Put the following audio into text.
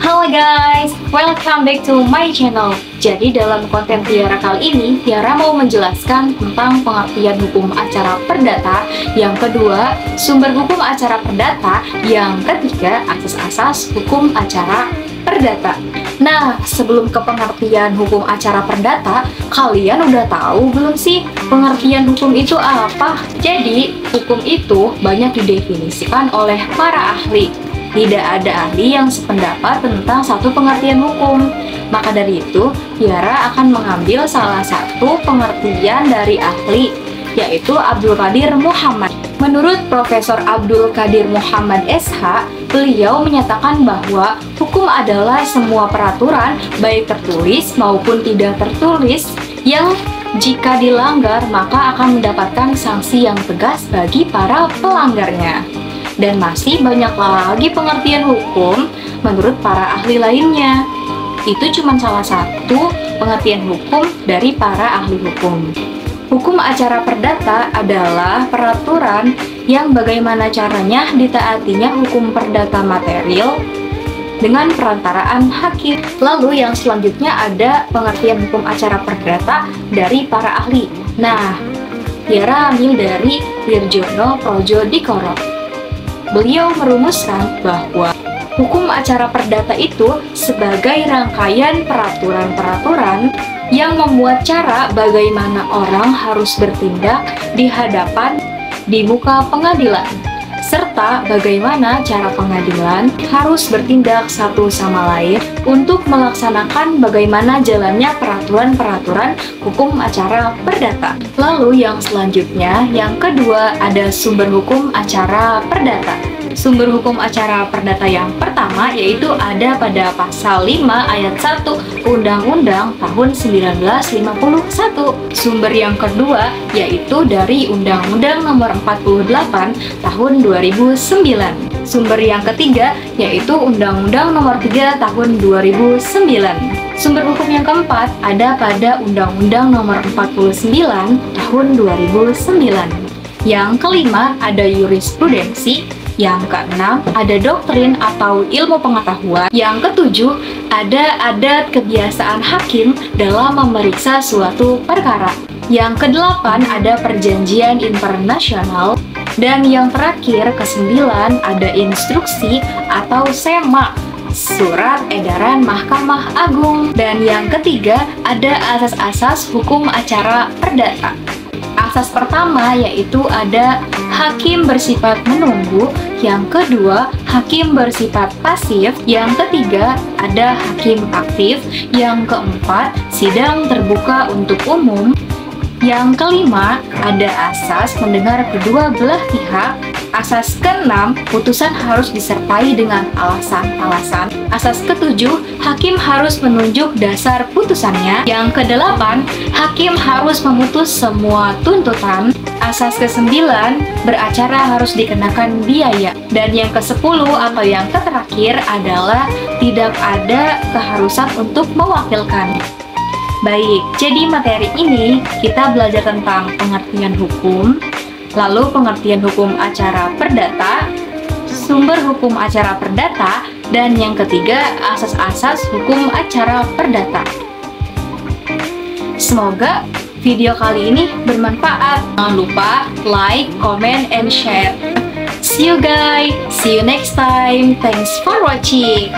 Halo guys, welcome back to my channel. Jadi dalam konten Tiara kali ini, Tiara mau menjelaskan tentang pengertian hukum acara perdata. Yang kedua, sumber hukum acara perdata. Yang ketiga, asas-asas hukum acara perdata. Nah, sebelum ke pengertian hukum acara perdata, kalian udah tahu belum sih pengertian hukum itu apa? Jadi, hukum itu banyak didefinisikan oleh para ahli. Tidak ada ahli yang sependapat tentang satu pengertian hukum. Maka dari itu, Tiara akan mengambil salah satu pengertian dari ahli, yaitu Abdul Qadir Muhammad. Menurut Profesor Abdul Qadir Muhammad SH, beliau menyatakan bahwa hukum adalah semua peraturan, baik tertulis maupun tidak tertulis, yang jika dilanggar maka akan mendapatkan sanksi yang tegas bagi para pelanggarnya. Dan masih banyak lagi pengertian hukum menurut para ahli lainnya. Itu cuma salah satu pengertian hukum dari para ahli hukum. Hukum acara perdata adalah peraturan yang bagaimana caranya ditaatinya hukum perdata material dengan perantaraan hakim. Lalu yang selanjutnya ada pengertian hukum acara perdata dari para ahli. Nah, Tiara ambil dari Wirjono Prodjodikoro. Beliau merumuskan bahwa hukum acara perdata itu sebagai rangkaian peraturan-peraturan yang memuat cara bagaimana orang harus bertindak di hadapan di muka pengadilan, serta bagaimana cara pengadilan harus bertindak satu sama lain untuk melaksanakan bagaimana jalannya peraturan-peraturan hukum acara perdata. Lalu yang selanjutnya, yang kedua, ada sumber hukum acara perdata. Sumber hukum acara perdata yang pertama yaitu ada pada pasal 5 ayat 1 Undang-Undang tahun 1951. Sumber yang kedua yaitu dari Undang-Undang nomor 48 tahun 2009. Sumber yang ketiga yaitu Undang-Undang nomor 3 tahun 2009. Sumber hukum yang keempat ada pada Undang-Undang nomor 49 tahun 2009. Yang kelima ada jurisprudensi. Yang keenam, ada doktrin atau ilmu pengetahuan. Yang ketujuh, ada adat kebiasaan hakim dalam memeriksa suatu perkara. Yang kedelapan, ada perjanjian internasional. Dan yang terakhir, kesembilan, ada instruksi atau SEMA, Surat Edaran Mahkamah Agung. Dan yang ketiga, ada asas-asas hukum acara perdata. Asas pertama yaitu ada hakim bersifat menunggu, yang kedua hakim bersifat pasif, yang ketiga ada hakim aktif, yang keempat sidang terbuka untuk umum, yang kelima ada asas mendengar kedua belah pihak, asas keenam putusan harus disertai dengan alasan-alasan, asas ketujuh hakim harus menunjuk dasar putusannya, yang kedelapan hakim harus memutus semua tuntutan, asas kesembilan beracara harus dikenakan biaya, dan yang kesepuluh atau yang terakhir adalah tidak ada keharusan untuk mewakilkan. Baik, jadi materi ini kita belajar tentang pengertian hukum, lalu pengertian hukum acara perdata, sumber hukum acara perdata, dan yang ketiga asas-asas hukum acara perdata. Semoga video kali ini bermanfaat. Jangan lupa like, comment, and share. See you guys, see you next time. Thanks for watching.